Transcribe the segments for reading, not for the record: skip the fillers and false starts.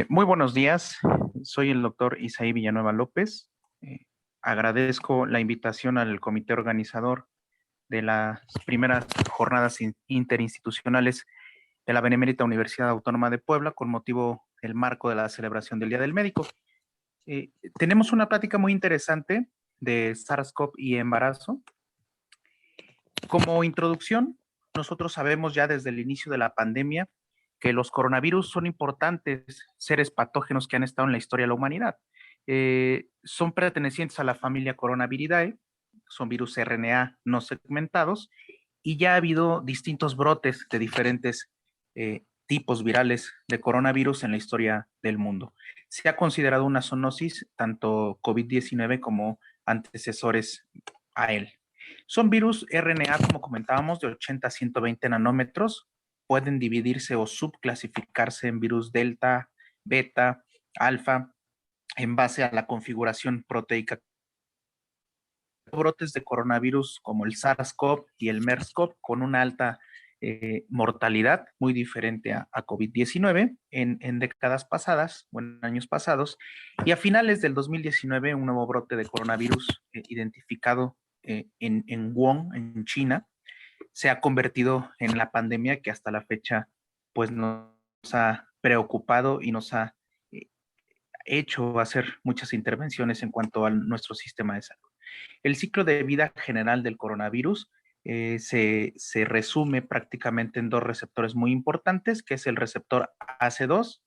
Muy buenos días, soy el doctor Isaí Villanueva López. Agradezco la invitación al comité organizador de las primeras jornadas interinstitucionales de la Benemérita Universidad Autónoma de Puebla con motivo del marco de la celebración del Día del Médico. Tenemos una plática muy interesante de SARS-CoV y embarazo. Como introducción, nosotros sabemos ya desde el inicio de la pandemia que los coronavirus son importantes seres patógenos que han estado en la historia de la humanidad. Son pertenecientes a la familia Coronaviridae, son virus RNA no segmentados, y ya ha habido distintos brotes de diferentes tipos virales de coronavirus en la historia del mundo. Se ha considerado una zoonosis tanto COVID-19 como antecesores a él. Son virus RNA, como comentábamos, de 80 a 120 nanómetros. Pueden dividirse o subclasificarse en virus delta, beta, alfa, en base a la configuración proteica. Brotes de coronavirus como el SARS-CoV y el MERS-CoV con una alta mortalidad muy diferente a COVID-19 en décadas pasadas o en años pasados. Y a finales del 2019, un nuevo brote de coronavirus identificado en Wuhan, en China, se ha convertido en la pandemia que hasta la fecha pues nos ha preocupado y nos ha hecho hacer muchas intervenciones en cuanto a nuestro sistema de salud. El ciclo de vida general del coronavirus se resume prácticamente en dos receptores muy importantes, que es el receptor AC2,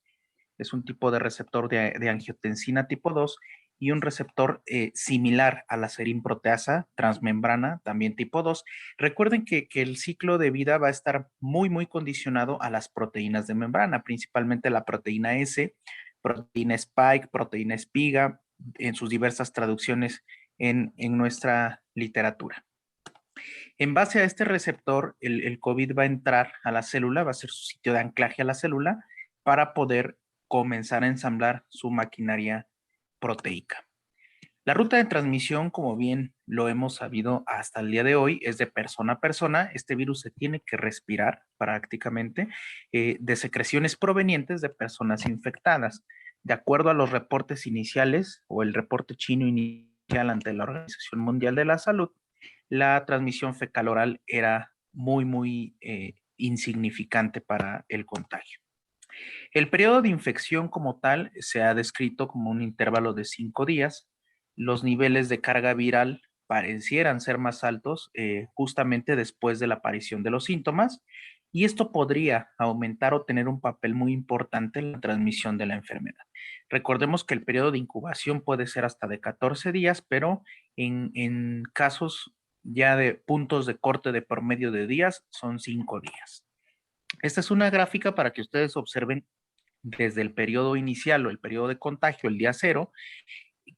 es un tipo de receptor de angiotensina tipo 2, y un receptor similar a la serin-proteasa transmembrana, también tipo 2. Recuerden que el ciclo de vida va a estar muy, muy condicionado a las proteínas de membrana, principalmente la proteína S, proteína Spike, proteína espiga, en sus diversas traducciones en nuestra literatura. En base a este receptor, el COVID va a entrar a la célula, va a ser su sitio de anclaje a la célula para poder comenzar a ensamblar su maquinaria proteica. La ruta de transmisión, como bien lo hemos sabido hasta el día de hoy, es de persona a persona. Este virus se tiene que respirar prácticamente de secreciones provenientes de personas infectadas. De acuerdo a los reportes iniciales o el reporte chino inicial ante la Organización Mundial de la Salud, la transmisión fecal oral era muy, muy insignificante para el contagio. El periodo de infección como tal se ha descrito como un intervalo de 5 días. Los niveles de carga viral parecieran ser más altos justamente después de la aparición de los síntomas, y esto podría aumentar o tener un papel muy importante en la transmisión de la enfermedad. Recordemos que el periodo de incubación puede ser hasta de 14 días, pero en casos ya de puntos de corte de promedio de días son 5 días. Esta es una gráfica para que ustedes observen desde el periodo inicial o el periodo de contagio, el día cero,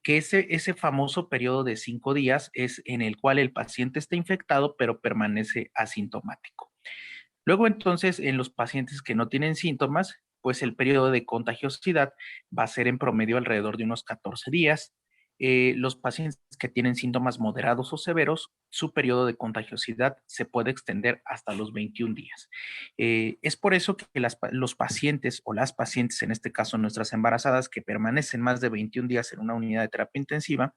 que ese famoso periodo de 5 días es en el cual el paciente está infectado pero permanece asintomático. Luego entonces en los pacientes que no tienen síntomas, pues el periodo de contagiosidad va a ser en promedio alrededor de unos 14 días. Los pacientes que tienen síntomas moderados o severos, su periodo de contagiosidad se puede extender hasta los 21 días. Es por eso que los pacientes o las pacientes, en este caso nuestras embarazadas, que permanecen más de 21 días en una unidad de terapia intensiva,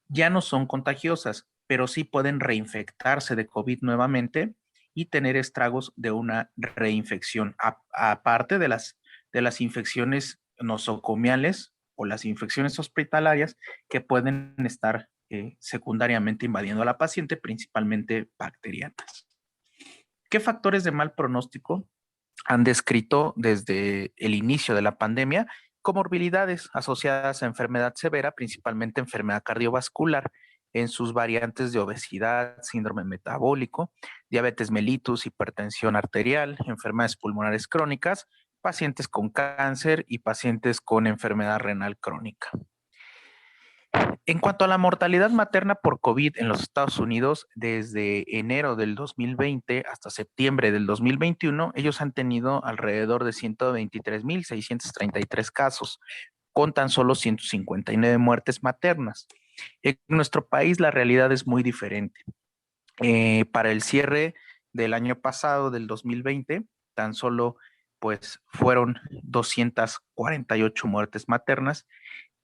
ya no son contagiosas, pero sí pueden reinfectarse de COVID nuevamente y tener estragos de una reinfección, aparte de las infecciones nosocomiales o las infecciones hospitalarias que pueden estar secundariamente invadiendo a la paciente, principalmente bacterianas. ¿Qué factores de mal pronóstico han descrito desde el inicio de la pandemia? Comorbilidades asociadas a enfermedad severa, principalmente enfermedad cardiovascular, en sus variantes de obesidad, síndrome metabólico, diabetes mellitus, hipertensión arterial, enfermedades pulmonares crónicas, pacientes con cáncer y pacientes con enfermedad renal crónica. En cuanto a la mortalidad materna por COVID en los Estados Unidos, desde enero del 2020 hasta septiembre del 2021, ellos han tenido alrededor de 123,633 casos, con tan solo 159 muertes maternas. En nuestro país la realidad es muy diferente. Para el cierre del año pasado, del 2020, tan solo pues fueron 248 muertes maternas,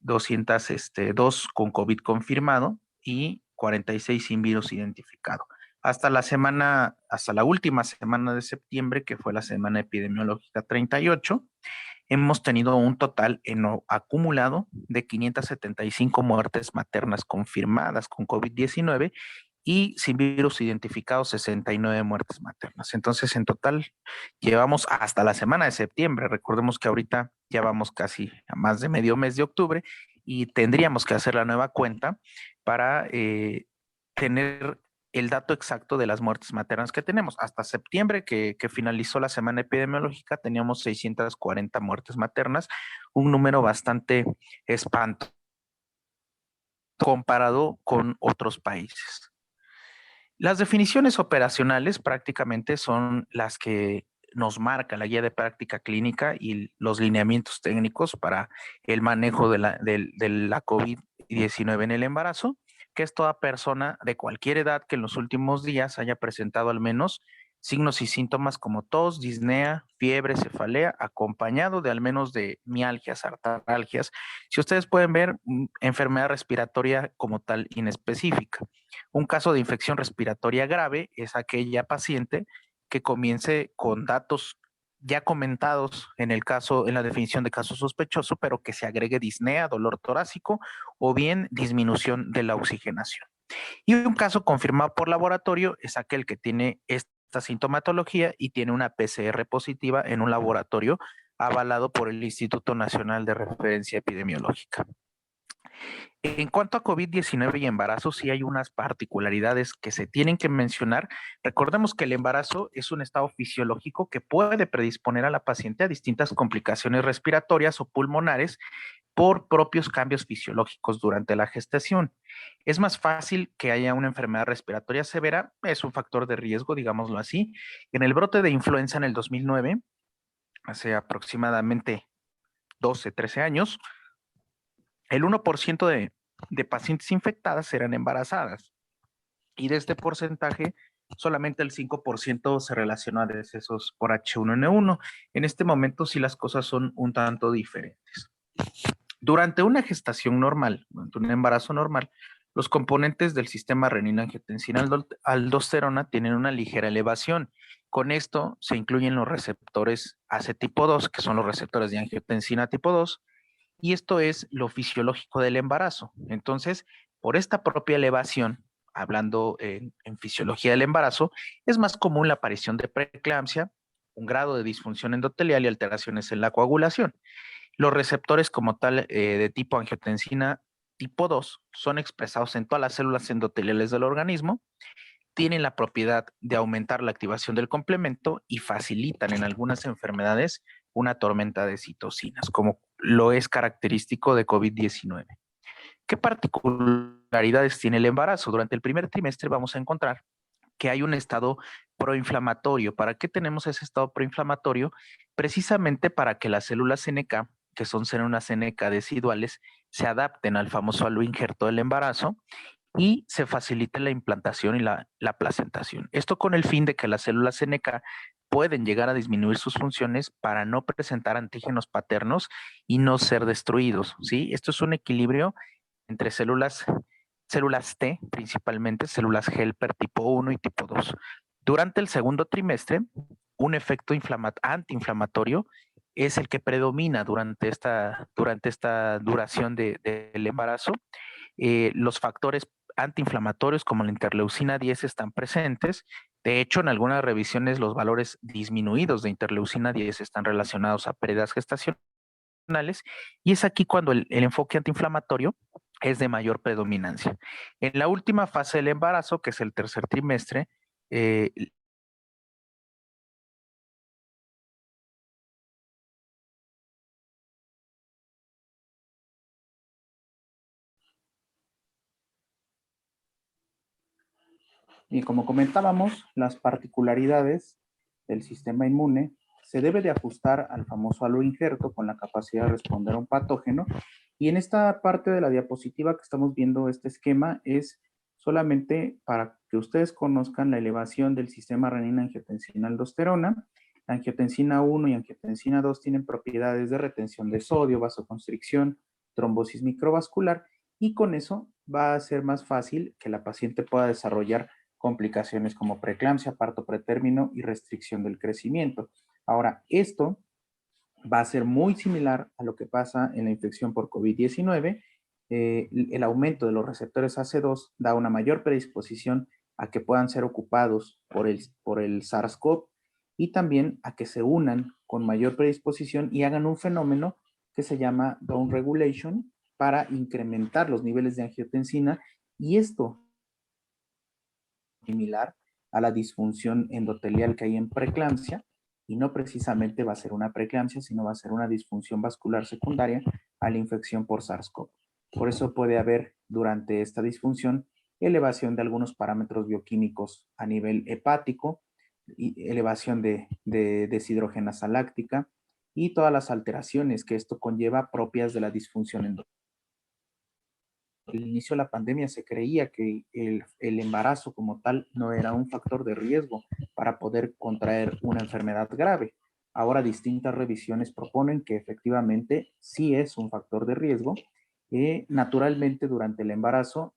202 con COVID confirmado y 46 sin virus identificado. Hasta la última semana de septiembre, que fue la semana epidemiológica 38, hemos tenido un total acumulado de 575 muertes maternas confirmadas con COVID-19 y sin virus identificados 69 muertes maternas. Entonces, en total, llevamos hasta la semana de septiembre. Recordemos que ahorita ya vamos casi a más de medio mes de octubre y tendríamos que hacer la nueva cuenta para tener el dato exacto de las muertes maternas que tenemos. Hasta septiembre, que finalizó la semana epidemiológica, teníamos 640 muertes maternas, un número bastante espantoso comparado con otros países. Las definiciones operacionales prácticamente son las que nos marca la guía de práctica clínica y los lineamientos técnicos para el manejo de la COVID-19 en el embarazo, que es toda persona de cualquier edad que en los últimos días haya presentado al menos signos y síntomas como tos, disnea, fiebre, cefalea, acompañado de al menos de mialgias, artralgias. Si ustedes pueden ver, enfermedad respiratoria como tal inespecífica. Un caso de infección respiratoria grave es aquella paciente que comience con datos ya comentados en la definición de caso sospechoso, pero que se agregue disnea, dolor torácico o bien disminución de la oxigenación. Y un caso confirmado por laboratorio es aquel que tiene esta sintomatología y tiene una PCR positiva en un laboratorio avalado por el Instituto Nacional de Referencia Epidemiológica. En cuanto a COVID-19 y embarazo, sí hay unas particularidades que se tienen que mencionar. Recordemos que el embarazo es un estado fisiológico que puede predisponer a la paciente a distintas complicaciones respiratorias o pulmonares por propios cambios fisiológicos durante la gestación. Es más fácil que haya una enfermedad respiratoria severa, es un factor de riesgo, digámoslo así. En el brote de influenza en el 2009, hace aproximadamente 12, 13 años, el 1% de pacientes infectadas eran embarazadas y de este porcentaje solamente el 5% se relaciona a decesos por H1N1. En este momento sí las cosas son un tanto diferentes. Durante una gestación normal, durante un embarazo normal, los componentes del sistema renina-angiotensina-aldosterona tienen una ligera elevación. Con esto se incluyen los receptores AC tipo 2, que son los receptores de angiotensina tipo 2, y esto es lo fisiológico del embarazo. Entonces, por esta propia elevación, hablando en fisiología del embarazo, es más común la aparición de preeclampsia, un grado de disfunción endotelial y alteraciones en la coagulación. Los receptores como tal de tipo angiotensina tipo 2 son expresados en todas las células endoteliales del organismo, tienen la propiedad de aumentar la activación del complemento y facilitan en algunas enfermedades una tormenta de citocinas, como lo es característico de COVID-19. ¿Qué particularidades tiene el embarazo? Durante el primer trimestre vamos a encontrar que hay un estado proinflamatorio. ¿Para qué tenemos ese estado proinflamatorio? Precisamente para que las células NK, que son células NK deciduales, se adapten al famoso halo injerto del embarazo y se facilite la implantación y la placentación. Esto con el fin de que las células NK pueden llegar a disminuir sus funciones para no presentar antígenos paternos y no ser destruidos, ¿sí? Esto es un equilibrio entre células T, principalmente células helper tipo 1 y tipo 2. Durante el segundo trimestre, un efecto antiinflamatorio es el que predomina durante esta duración del embarazo. Los factores antiinflamatorios como la interleucina 10 están presentes. De hecho, en algunas revisiones los valores disminuidos de interleucina 10 están relacionados a pérdidas gestacionales y es aquí cuando el enfoque antiinflamatorio es de mayor predominancia. En la última fase del embarazo, que es el tercer trimestre, eh, y como comentábamos, las particularidades del sistema inmune se debe de ajustar al famoso halo injerto con la capacidad de responder a un patógeno. Y en esta parte de la diapositiva que estamos viendo, este esquema es solamente para que ustedes conozcan la elevación del sistema renina-angiotensina-aldosterona La angiotensina 1 y angiotensina 2 tienen propiedades de retención de sodio, vasoconstricción, trombosis microvascular, y con eso va a ser más fácil que la paciente pueda desarrollar complicaciones como preeclampsia, parto pretérmino y restricción del crecimiento. Ahora, esto va a ser muy similar a lo que pasa en la infección por COVID-19. El aumento de los receptores AC2 da una mayor predisposición a que puedan ser ocupados por el SARS-CoV y también a que se unan con mayor predisposición y hagan un fenómeno que se llama downregulation para incrementar los niveles de angiotensina, y esto similar a la disfunción endotelial que hay en preeclampsia, y no precisamente va a ser una preeclampsia, sino va a ser una disfunción vascular secundaria a la infección por SARS-CoV. Por eso puede haber durante esta disfunción elevación de algunos parámetros bioquímicos a nivel hepático, y elevación de deshidrogenasa láctica y todas las alteraciones que esto conlleva propias de la disfunción endotelial. Al inicio de la pandemia se creía que el embarazo como tal no era un factor de riesgo para poder contraer una enfermedad grave. Ahora distintas revisiones proponen que efectivamente sí es un factor de riesgo. Naturalmente durante el embarazo,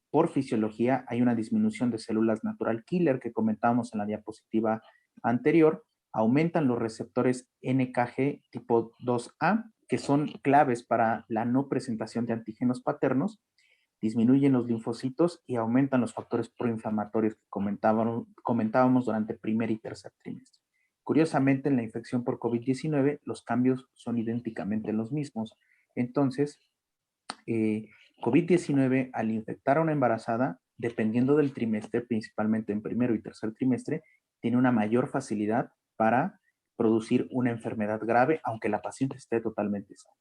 por fisiología, hay una disminución de células natural killer que comentábamos en la diapositiva anterior. Aumentan los receptores NKG tipo 2A, que son claves para la no presentación de antígenos paternos, disminuyen los linfocitos y aumentan los factores proinflamatorios que comentábamos durante el primer y tercer trimestre. Curiosamente, en la infección por COVID-19, los cambios son idénticamente los mismos. Entonces, COVID-19, al infectar a una embarazada, dependiendo del trimestre, principalmente en primero y tercer trimestre, tiene una mayor facilidad para producir una enfermedad grave, aunque la paciente esté totalmente sana.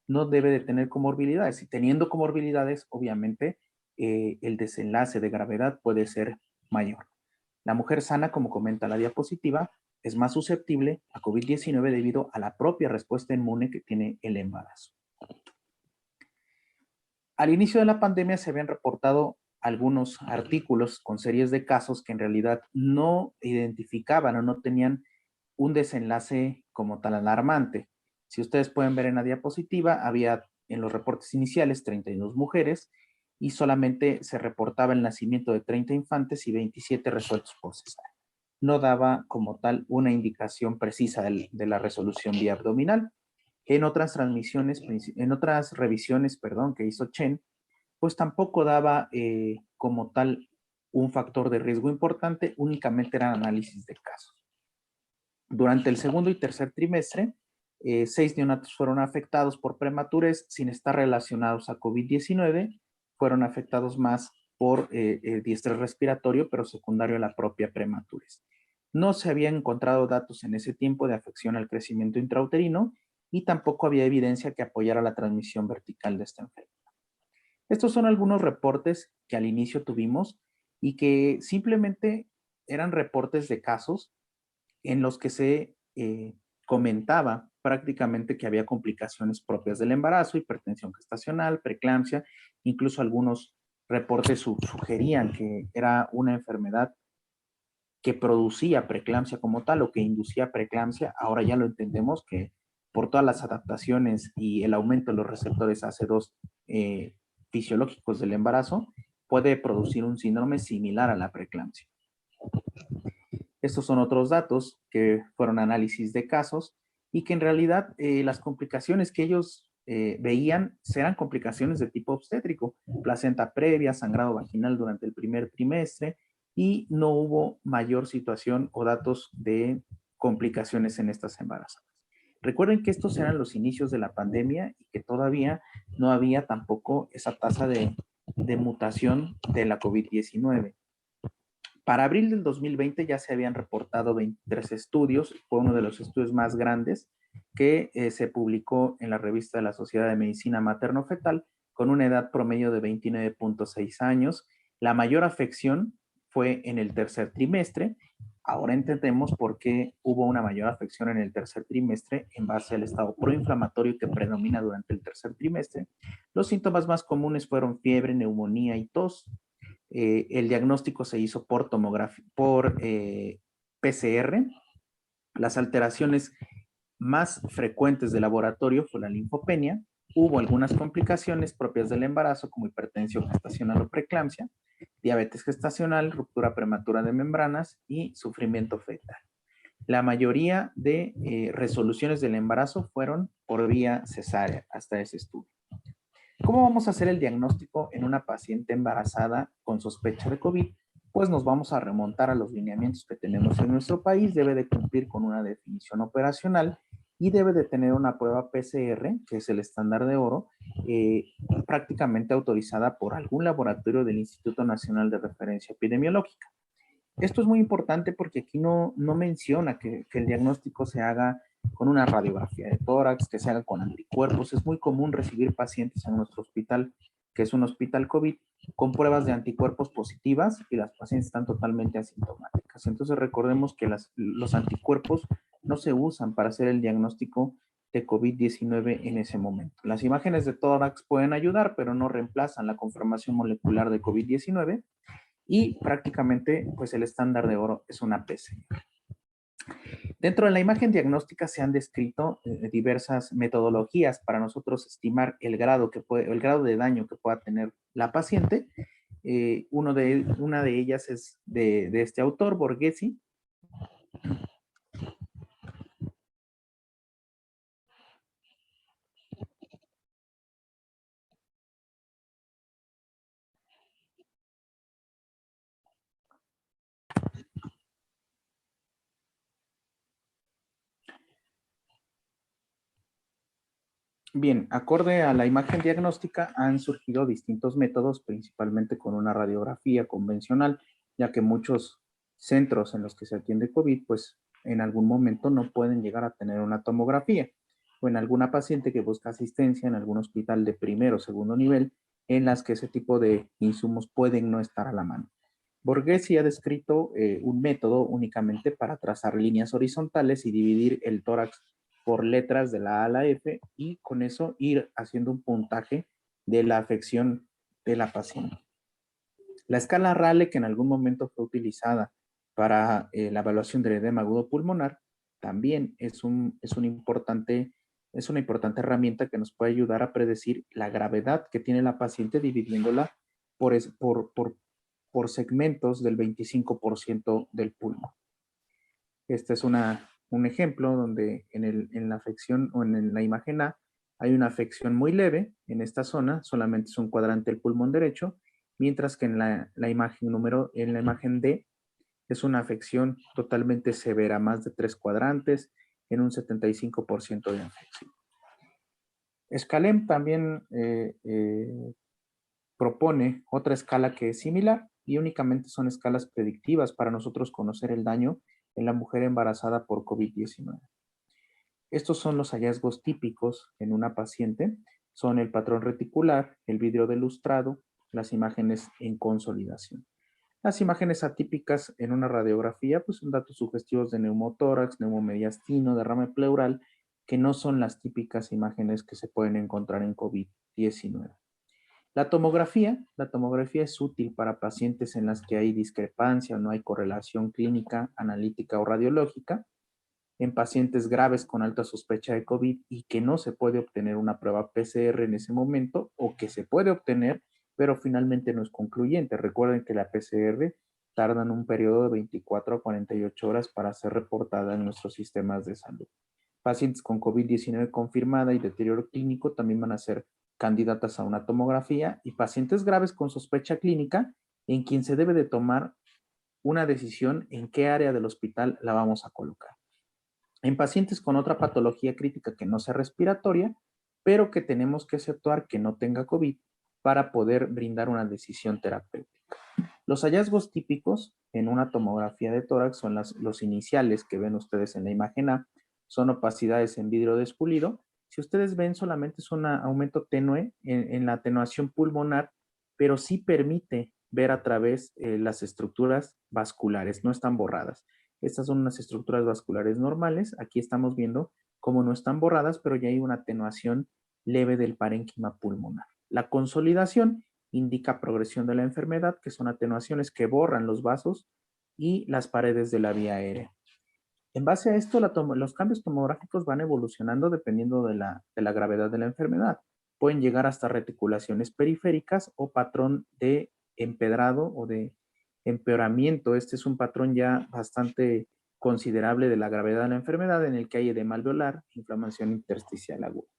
No debe de tener comorbilidades, y teniendo comorbilidades, obviamente, el desenlace de gravedad puede ser mayor. La mujer sana, como comenta la diapositiva, es más susceptible a COVID-19 debido a la propia respuesta inmune que tiene el embarazo. Al inicio de la pandemia se habían reportado algunos artículos con series de casos que en realidad no identificaban o no tenían un desenlace como tal alarmante. Si ustedes pueden ver en la diapositiva, había en los reportes iniciales 32 mujeres y solamente se reportaba el nacimiento de 30 infantes y 27 resueltos por cesárea. No daba como tal una indicación precisa de la resolución vía abdominal. En otras revisiones, que hizo Chen, pues tampoco daba como tal un factor de riesgo importante, únicamente eran análisis de casos. Durante el segundo y tercer trimestre, 6 neonatos fueron afectados por prematurez sin estar relacionados a COVID-19, fueron afectados más por diestrés respiratorio, pero secundario a la propia prematurez. No se habían encontrado datos en ese tiempo de afección al crecimiento intrauterino y tampoco había evidencia que apoyara la transmisión vertical de esta enfermedad. Estos son algunos reportes que al inicio tuvimos y que simplemente eran reportes de casos en los que se comentaba prácticamente que había complicaciones propias del embarazo, hipertensión gestacional, preeclampsia, incluso algunos reportes sugerían que era una enfermedad que producía preeclampsia como tal o que inducía preeclampsia. Ahora ya lo entendemos que por todas las adaptaciones y el aumento de los receptores AC2 fisiológicos del embarazo, puede producir un síndrome similar a la preeclampsia. Estos son otros datos que fueron análisis de casos y que en realidad las complicaciones que ellos veían eran complicaciones de tipo obstétrico, placenta previa, sangrado vaginal durante el primer trimestre, y no hubo mayor situación o datos de complicaciones en estas embarazadas. Recuerden que estos eran los inicios de la pandemia y que todavía no había tampoco esa tasa de mutación de la COVID-19. Para abril del 2020 ya se habían reportado 23 estudios, fue uno de los estudios más grandes que se publicó en la revista de la Sociedad de Medicina Materno-Fetal, con una edad promedio de 29.6 años. La mayor afección fue en el tercer trimestre. Ahora entendemos por qué hubo una mayor afección en el tercer trimestre en base al estado proinflamatorio que predomina durante el tercer trimestre. Los síntomas más comunes fueron fiebre, neumonía y tos. El diagnóstico se hizo por PCR Las alteraciones más frecuentes de laboratorio fue la linfopenia. Hubo algunas complicaciones propias del embarazo, como hipertensión gestacional o preeclampsia, diabetes gestacional, ruptura prematura de membranas y sufrimiento fetal. La mayoría de resoluciones del embarazo fueron por vía cesárea hasta ese estudio. ¿Cómo vamos a hacer el diagnóstico en una paciente embarazada con sospecha de COVID? Pues nos vamos a remontar a los lineamientos que tenemos en nuestro país. Debe de cumplir con una definición operacional y debe de tener una prueba PCR, que es el estándar de oro, prácticamente autorizada por algún laboratorio del Instituto Nacional de Referencia Epidemiológica. Esto es muy importante porque aquí no menciona que el diagnóstico se haga con una radiografía de tórax, que se haga con anticuerpos. Es muy común recibir pacientes en nuestro hospital, que es un hospital COVID, con pruebas de anticuerpos positivas y las pacientes están totalmente asintomáticas. Entonces recordemos que los anticuerpos no se usan para hacer el diagnóstico de COVID-19 en ese momento. Las imágenes de tórax pueden ayudar, pero no reemplazan la confirmación molecular de COVID-19 y prácticamente pues el estándar de oro es una PCR. Dentro de la imagen diagnóstica se han descrito diversas metodologías para nosotros estimar el grado de daño que pueda tener la paciente. Una de ellas es de este autor, Borghesi. Bien, acorde a la imagen diagnóstica han surgido distintos métodos, principalmente con una radiografía convencional, ya que muchos centros en los que se atiende COVID, pues en algún momento no pueden llegar a tener una tomografía, o en alguna paciente que busca asistencia en algún hospital de primero o segundo nivel, en las que ese tipo de insumos pueden no estar a la mano. Borghesi ha descrito un método únicamente para trazar líneas horizontales y dividir el tórax por letras de la A a la F y con eso ir haciendo un puntaje de la afección de la paciente. La escala Rayleigh, que en algún momento fue utilizada para la evaluación del edema agudo pulmonar, también es una importante herramienta que nos puede ayudar a predecir la gravedad que tiene la paciente dividiéndola por segmentos del 25% del pulmón. Este es un ejemplo donde en la afección o en la imagen A hay una afección muy leve en esta zona, solamente es un cuadrante del pulmón derecho, mientras que en la imagen D es una afección totalmente severa, más de 3 cuadrantes en un 75% de afección. Scalem también propone otra escala que es similar y únicamente son escalas predictivas para nosotros conocer el daño en la mujer embarazada por COVID-19. Estos son los hallazgos típicos en una paciente, son el patrón reticular, el vidrio de lustrado, las imágenes en consolidación. Las imágenes atípicas en una radiografía pues son datos sugestivos de neumotórax, neumomediastino, derrame pleural, que no son las típicas imágenes que se pueden encontrar en COVID-19. La tomografía es útil para pacientes en las que hay discrepancia o no hay correlación clínica, analítica o radiológica, en pacientes graves con alta sospecha de COVID y que no se puede obtener una prueba PCR en ese momento o que se puede obtener, pero finalmente no es concluyente. Recuerden que la PCR tarda en un periodo de 24 a 48 horas para ser reportada en nuestros sistemas de salud. Pacientes con COVID-19 confirmada y deterioro clínico también van a ser candidatas a una tomografía y pacientes graves con sospecha clínica en quien se debe de tomar una decisión en qué área del hospital la vamos a colocar. En pacientes con otra patología crítica que no sea respiratoria, pero que tenemos que exceptuar que no tenga COVID para poder brindar una decisión terapéutica. Los hallazgos típicos en una tomografía de tórax son los iniciales que ven ustedes en la imagen A, son opacidades en vidrio despulido. Si ustedes ven, solamente es un aumento tenue en la atenuación pulmonar, pero sí permite ver a través las estructuras vasculares, no están borradas. Estas son unas estructuras vasculares normales. Aquí estamos viendo cómo no están borradas, pero ya hay una atenuación leve del parénquima pulmonar. La consolidación indica progresión de la enfermedad, que son atenuaciones que borran los vasos y las paredes de la vía aérea. En base a esto, los cambios tomográficos van evolucionando dependiendo de la gravedad de la enfermedad. Pueden llegar hasta reticulaciones periféricas o patrón de empedrado o de empeoramiento. Este es un patrón ya bastante considerable de la gravedad de la enfermedad en el que hay edema alveolar, inflamación intersticial aguda.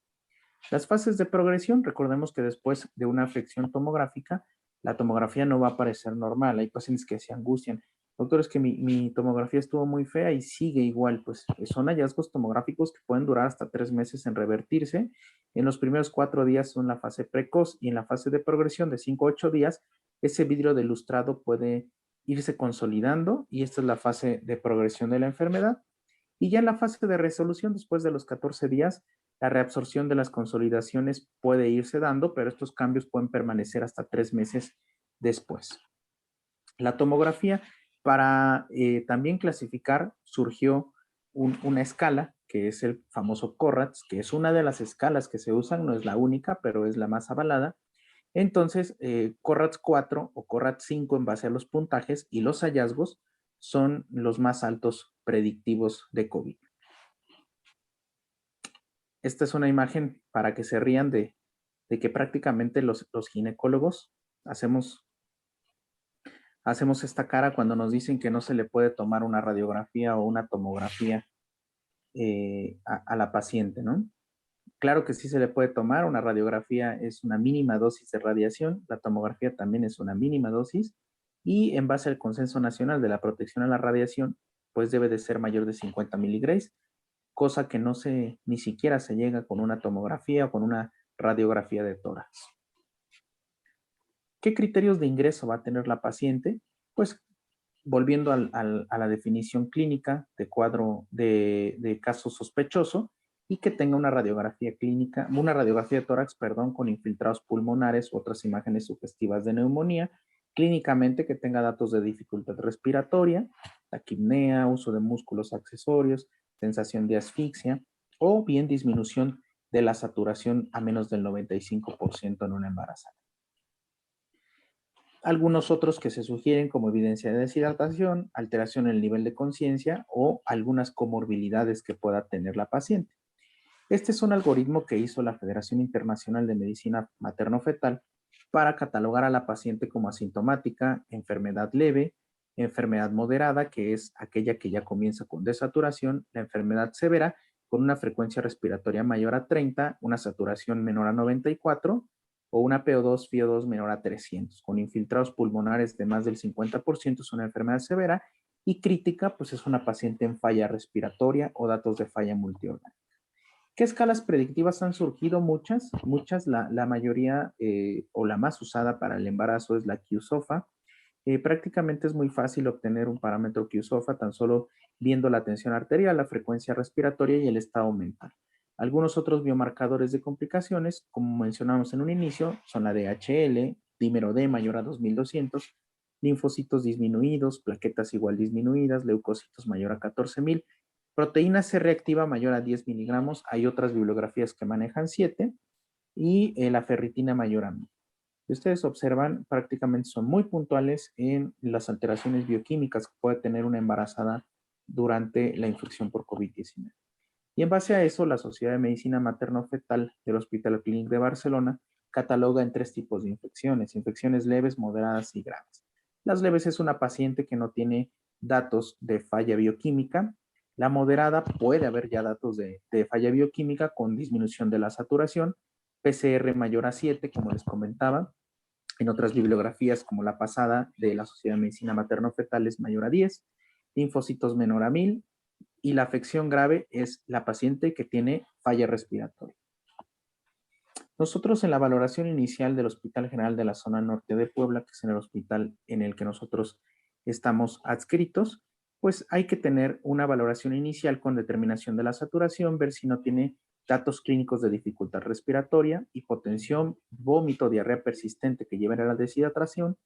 Las fases de progresión, recordemos que después de una afección tomográfica, la tomografía no va a aparecer normal. Hay pacientes que se angustian. Doctor, es que mi tomografía estuvo muy fea y sigue igual. Pues son hallazgos tomográficos que pueden durar hasta 3 meses en revertirse. En los primeros 4 días son la fase precoz y en la fase de progresión de 5 a 8 días, ese vidrio de lustrado puede irse consolidando y esta es la fase de progresión de la enfermedad. Y ya en la fase de resolución, después de los 14 días, la reabsorción de las consolidaciones puede irse dando, pero estos cambios pueden permanecer hasta 3 meses después. La tomografía, para también clasificar, surgió una escala, que es el famoso CORRATS, que es una de las escalas que se usan, no es la única, pero es la más avalada. Entonces, CORRATS 4 o CORRATS 5 en base a los puntajes y los hallazgos son los más altos predictivos de COVID. Esta es una imagen para que se rían de que prácticamente los ginecólogos hacemos esta cara cuando nos dicen que no se le puede tomar una radiografía o una tomografía a la paciente, ¿no? Claro que sí se le puede tomar, una radiografía es una mínima dosis de radiación, la tomografía también es una mínima dosis y en base al Consenso Nacional de la Protección a la Radiación, pues debe de ser mayor de 50 miligrays, cosa que ni siquiera se llega con una tomografía o con una radiografía de tórax. ¿Qué criterios de ingreso va a tener la paciente? Pues volviendo a la definición clínica de cuadro de caso sospechoso y que tenga una radiografía clínica, una radiografía de tórax, perdón, con infiltrados pulmonares u otras imágenes sugestivas de neumonía, clínicamente que tenga datos de dificultad respiratoria, taquipnea, uso de músculos accesorios, sensación de asfixia o bien disminución de la saturación a menos del 95% en una embarazada. Algunos otros que se sugieren como evidencia de deshidratación, alteración en el nivel de conciencia o algunas comorbilidades que pueda tener la paciente. Este es un algoritmo que hizo la Federación Internacional de Medicina Materno-Fetal para catalogar a la paciente como asintomática, enfermedad leve, enfermedad moderada, que es aquella que ya comienza con desaturación, la enfermedad severa, con una frecuencia respiratoria mayor a 30, una saturación menor a 94, o una PO2, FiO2 menor a 300, con infiltrados pulmonares de más del 50%, es una enfermedad severa, y crítica, pues es una paciente en falla respiratoria o datos de falla multiorgánica. ¿Qué escalas predictivas han surgido? Muchas, la mayoría o la más usada para el embarazo es la QSOFA. Prácticamente es muy fácil obtener un parámetro QSOFA tan solo viendo la tensión arterial, la frecuencia respiratoria y el estado mental. Algunos otros biomarcadores de complicaciones, como mencionamos en un inicio, son la DHL, dímero D mayor a 2200, linfocitos disminuidos, plaquetas igual disminuidas, leucocitos mayor a 14,000, proteína C reactiva mayor a 10 miligramos, hay otras bibliografías que manejan 7, y la ferritina mayor a 1000. Si ustedes observan, prácticamente son muy puntuales en las alteraciones bioquímicas que puede tener una embarazada durante la infección por COVID-19. Y en base a eso, la Sociedad de Medicina Materno-Fetal del Hospital Clínic de Barcelona cataloga en 3 tipos de infecciones: infecciones leves, moderadas y graves. Las leves es una paciente que no tiene datos de falla bioquímica. La moderada puede haber ya datos de falla bioquímica con disminución de la saturación, PCR mayor a 7, como les comentaba. En otras bibliografías, como la pasada de la Sociedad de Medicina Materno-Fetal, es mayor a 10, linfocitos menor a 1000, y la afección grave es la paciente que tiene falla respiratoria. Nosotros en la valoración inicial del Hospital General de la Zona Norte de Puebla, que es en el hospital en el que nosotros estamos adscritos, pues hay que tener una valoración inicial con determinación de la saturación, ver si no tiene datos clínicos de dificultad respiratoria, hipotensión, vómito, diarrea persistente que lleven a la deshidratación,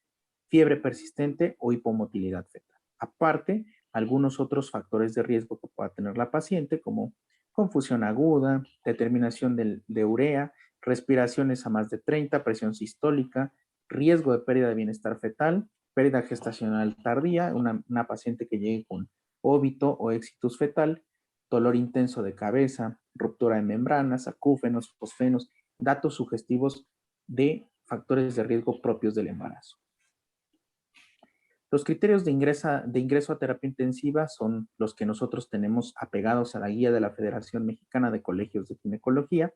fiebre persistente o hipomotilidad fetal. Aparte, algunos otros factores de riesgo que pueda tener la paciente, como confusión aguda, determinación de urea, respiraciones a más de 30, presión sistólica, riesgo de pérdida de bienestar fetal, pérdida gestacional tardía, una paciente que llegue con óbito o exitus fetal, dolor intenso de cabeza, ruptura de membranas, acúfenos, fosfenos, datos sugestivos de factores de riesgo propios del embarazo. Los criterios de ingreso a terapia intensiva son los que nosotros tenemos apegados a la guía de la Federación Mexicana de Colegios de Ginecología,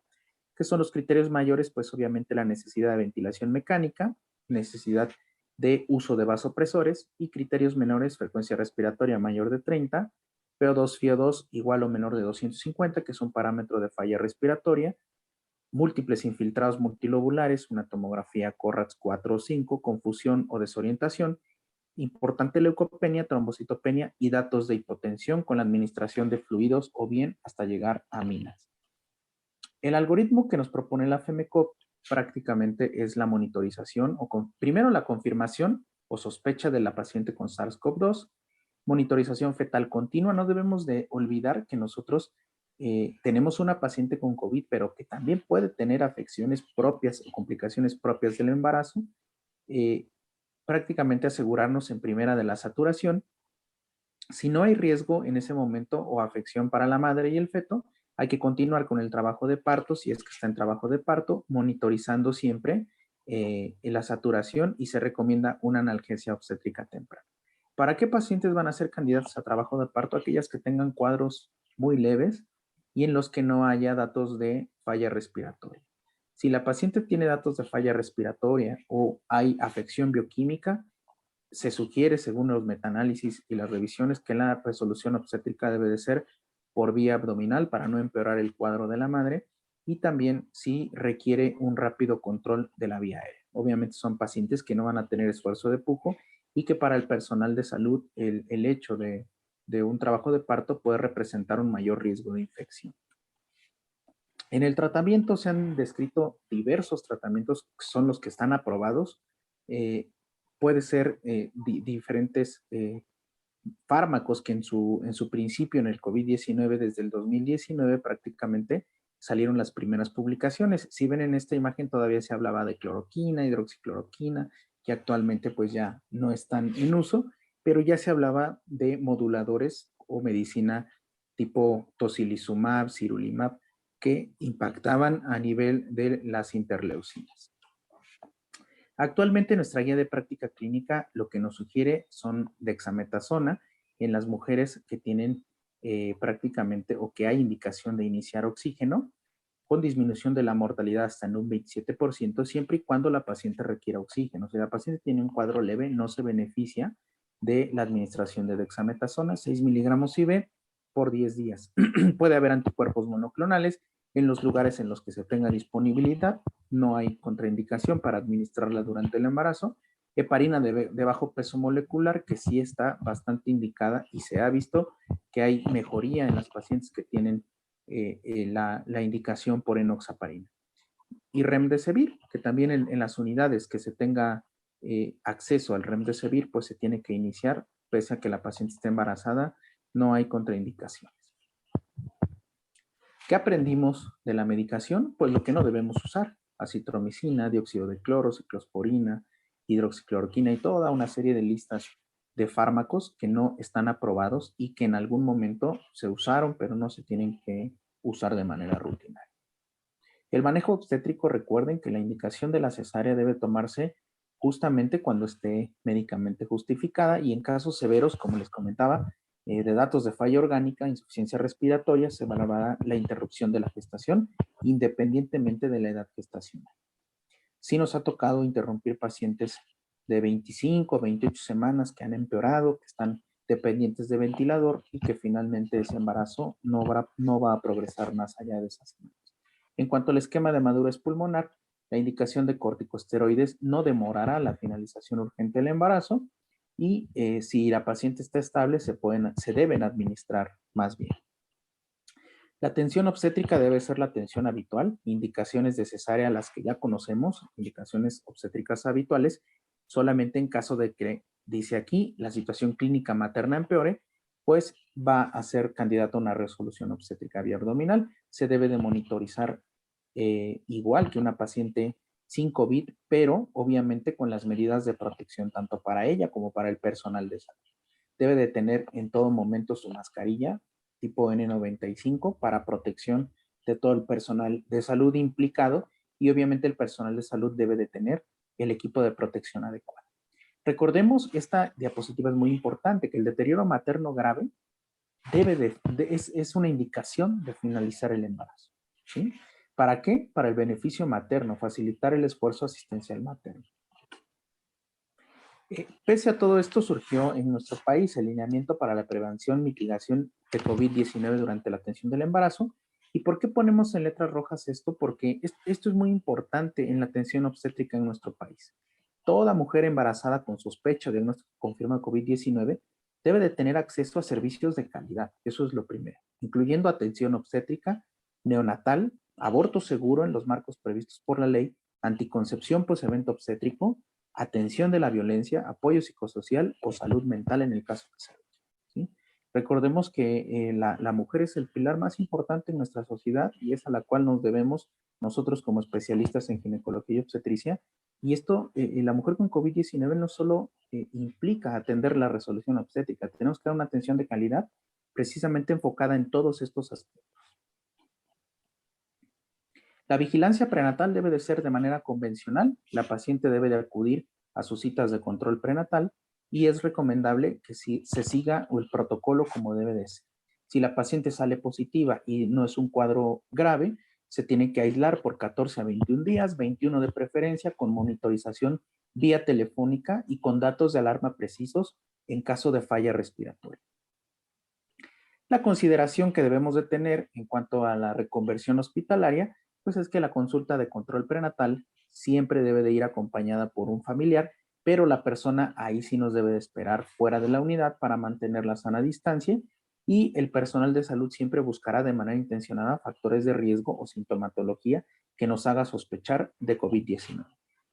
que son los criterios mayores, pues obviamente la necesidad de ventilación mecánica, necesidad de uso de vasopresores, y criterios menores, frecuencia respiratoria mayor de 30, PO2, FiO2 igual o menor de 250, que es un parámetro de falla respiratoria, múltiples infiltrados multilobulares, una tomografía CORRATS 4 o 5, confusión o desorientación, importante leucopenia, trombocitopenia y datos de hipotensión con la administración de fluidos o bien hasta llegar a minas. El algoritmo que nos propone la FEMECOP prácticamente es la monitorización primero la confirmación o sospecha de la paciente con SARS-CoV-2, monitorización fetal continua. No debemos de olvidar que nosotros tenemos una paciente con COVID, pero que también puede tener afecciones propias o complicaciones propias del embarazo. Prácticamente asegurarnos en primera de la saturación. Si no hay riesgo en ese momento o afección para la madre y el feto, hay que continuar con el trabajo de parto, si es que está en trabajo de parto, monitorizando siempre la saturación, y se recomienda una analgesia obstétrica temprana. ¿Para qué pacientes van a ser candidatos a trabajo de parto? Aquellas que tengan cuadros muy leves y en los que no haya datos de falla respiratoria. Si la paciente tiene datos de falla respiratoria o hay afección bioquímica, se sugiere, según los metaanálisis y las revisiones, que la resolución obstétrica debe de ser por vía abdominal para no empeorar el cuadro de la madre, y también si requiere un rápido control de la vía aérea. Obviamente son pacientes que no van a tener esfuerzo de pujo y que para el personal de salud el hecho de un trabajo de parto puede representar un mayor riesgo de infección. En el tratamiento se han descrito diversos tratamientos que son los que están aprobados. Puede ser diferentes fármacos que en su principio en el COVID-19, desde el 2019 prácticamente, salieron las primeras publicaciones. Si ven en esta imagen todavía se hablaba de cloroquina, hidroxicloroquina, que actualmente pues ya no están en uso, pero ya se hablaba de moduladores o medicina tipo tocilizumab, cirulimab, que impactaban a nivel de las interleucinas. Actualmente nuestra guía de práctica clínica lo que nos sugiere son dexametasona en las mujeres que tienen prácticamente o que hay indicación de iniciar oxígeno, con disminución de la mortalidad hasta en un 27%, siempre y cuando la paciente requiera oxígeno. Si la paciente tiene un cuadro leve, no se beneficia de la administración de dexametasona, 6 miligramos IV por 10 días. Puede haber anticuerpos monoclonales en los lugares en los que se tenga disponibilidad. No hay contraindicación para administrarla durante el embarazo. Heparina de bajo peso molecular, que sí está bastante indicada y se ha visto que hay mejoría en las pacientes que tienen la indicación por enoxaparina. Y remdesivir, que también en las unidades que se tenga acceso al remdesivir, pues se tiene que iniciar, pese a que la paciente esté embarazada, no hay contraindicaciones. ¿Qué aprendimos de la medicación? Pues lo que no debemos usar: acitromicina, dióxido de cloro, ciclosporina, hidroxicloroquina y toda una serie de listas de fármacos que no están aprobados y que en algún momento se usaron, pero no se tienen que usar de manera rutinaria. El manejo obstétrico, recuerden que la indicación de la cesárea debe tomarse justamente cuando esté médicamente justificada, y en casos severos, como les comentaba, de datos de falla orgánica, insuficiencia respiratoria, se evaluará la interrupción de la gestación independientemente de la edad gestacional. Sí nos ha tocado interrumpir pacientes de 25 o 28 semanas que han empeorado, que están dependientes de ventilador y que finalmente ese embarazo no va a progresar más allá de esas semanas. En cuanto al esquema de madurez pulmonar, la indicación de corticosteroides no demorará la finalización urgente del embarazo, y si la paciente está estable, se deben administrar más bien. La atención obstétrica debe ser la atención habitual. Indicaciones de cesárea, las que ya conocemos, indicaciones obstétricas habituales, solamente en caso de que, dice aquí, la situación clínica materna empeore, pues va a ser candidato a una resolución obstétrica vía abdominal. Se debe de monitorizar igual que una paciente sin COVID, pero obviamente con las medidas de protección tanto para ella como para el personal de salud. debe de tener en todo momento su mascarilla tipo N95 para protección de todo el personal de salud implicado, y obviamente el personal de salud debe de tener el equipo de protección adecuado. Recordemos, esta diapositiva es muy importante, que el deterioro materno grave es una indicación de finalizar el embarazo, ¿sí? ¿Para qué? Para el beneficio materno, facilitar el esfuerzo asistencial materno. Pese a todo esto, surgió en nuestro país el lineamiento para la prevención y mitigación de COVID-19 durante la atención del embarazo. ¿Y por qué ponemos en letras rojas esto? Porque esto es muy importante en la atención obstétrica en nuestro país. Toda mujer embarazada con sospecha de diagnóstico confirmado de COVID-19 debe de tener acceso a servicios de calidad. Eso es lo primero, incluyendo atención obstétrica, neonatal, aborto seguro en los marcos previstos por la ley, anticoncepción post-evento obstétrico, atención de la violencia, apoyo psicosocial o salud mental en el caso que sea. ¿Sí? Recordemos que la mujer es el pilar más importante en nuestra sociedad y es a la cual nos debemos nosotros como especialistas en ginecología y obstetricia. Y esto, la mujer con COVID-19 no solo implica atender la resolución obstétrica, tenemos que dar una atención de calidad precisamente enfocada en todos estos aspectos. La vigilancia prenatal debe de ser de manera convencional. La paciente debe de acudir a sus citas de control prenatal y es recomendable que se siga el protocolo como debe de ser. Si la paciente sale positiva y no es un cuadro grave, se tiene que aislar por 14 a 21 días, 21 de preferencia, con monitorización vía telefónica y con datos de alarma precisos en caso de falla respiratoria. La consideración que debemos de tener en cuanto a la reconversión hospitalaria, pues es que la consulta de control prenatal siempre debe de ir acompañada por un familiar, pero la persona ahí sí nos debe de esperar fuera de la unidad para mantener la sana distancia, y el personal de salud siempre buscará de manera intencionada factores de riesgo o sintomatología que nos haga sospechar de COVID-19.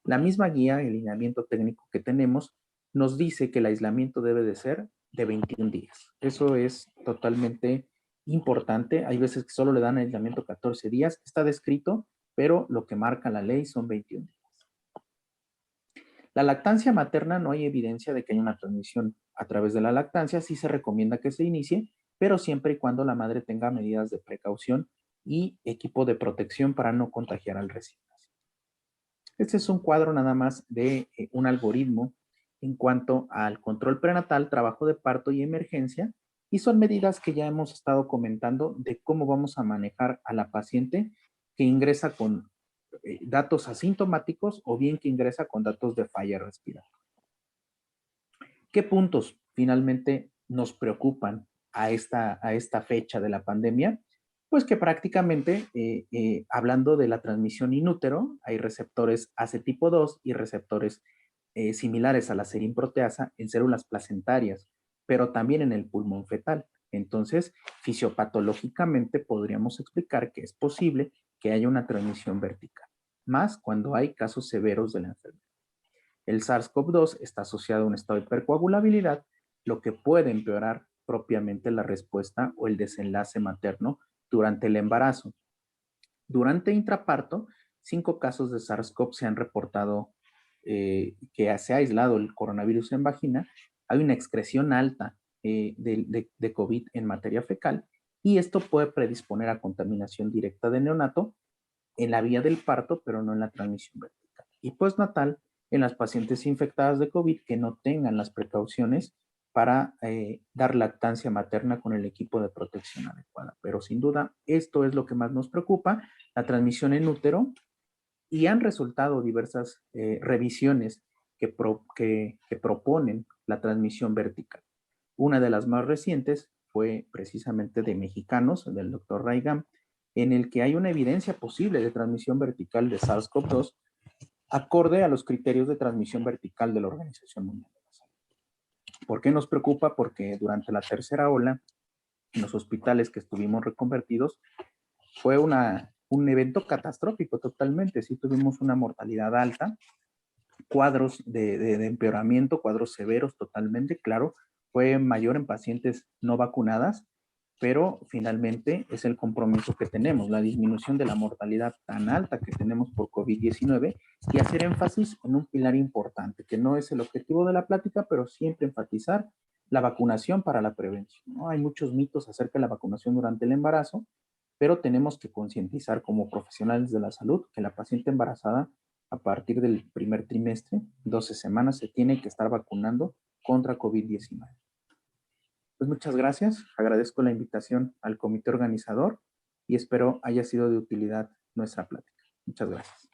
La misma guía, el lineamiento técnico que tenemos, nos dice que el aislamiento debe de ser de 21 días. Eso es totalmente importante. Hay veces que solo le dan aislamiento 14 días. Está descrito, pero lo que marca la ley son 21 días. La lactancia materna, no hay evidencia de que haya una transmisión a través de la lactancia. Sí se recomienda que se inicie, pero siempre y cuando la madre tenga medidas de precaución y equipo de protección para no contagiar al recién nacido. Este es un cuadro nada más de un algoritmo en cuanto al control prenatal, trabajo de parto y emergencia, y son medidas que ya hemos estado comentando de cómo vamos a manejar a la paciente que ingresa con datos asintomáticos o bien que ingresa con datos de falla respiratoria. ¿Qué puntos finalmente nos preocupan a esta fecha de la pandemia? Pues que prácticamente, hablando de la transmisión in útero, hay receptores AC tipo 2 y receptores similares a la serina proteasa en células placentarias, pero también en el pulmón fetal. Entonces, fisiopatológicamente podríamos explicar que es posible que haya una transmisión vertical, más cuando hay casos severos de la enfermedad. El SARS-CoV-2 está asociado a un estado de hipercoagulabilidad, lo que puede empeorar propiamente la respuesta o el desenlace materno durante el embarazo. Durante intraparto, 5 casos de SARS-CoV se han reportado que se ha aislado el coronavirus en vagina. Hay una excreción alta de COVID en materia fecal, y esto puede predisponer a contaminación directa de neonato en la vía del parto, pero no en la transmisión vertical. Y postnatal, en las pacientes infectadas de COVID que no tengan las precauciones para dar lactancia materna con el equipo de protección adecuada. Pero sin duda, esto es lo que más nos preocupa, la transmisión en útero, y han resultado diversas revisiones que proponen la transmisión vertical. Una de las más recientes fue precisamente de mexicanos, del doctor Raigam, en el que hay una evidencia posible de transmisión vertical de SARS-CoV-2 acorde a los criterios de transmisión vertical de la Organización Mundial de la Salud. ¿Por qué nos preocupa? Porque durante la tercera ola, en los hospitales que estuvimos reconvertidos, fue un evento catastrófico totalmente. Sí tuvimos una mortalidad alta, cuadros de empeoramiento, cuadros severos totalmente, claro, fue mayor en pacientes no vacunadas, pero finalmente es el compromiso que tenemos, la disminución de la mortalidad tan alta que tenemos por COVID-19, y hacer énfasis en un pilar importante, que no es el objetivo de la plática, pero siempre enfatizar la vacunación para la prevención, ¿no? Hay muchos mitos acerca de la vacunación durante el embarazo, pero tenemos que concientizar como profesionales de la salud que la paciente embarazada a partir del primer trimestre, 12 semanas, se tiene que estar vacunando contra COVID-19. Pues muchas gracias, agradezco la invitación al comité organizador y espero haya sido de utilidad nuestra plática. Muchas gracias.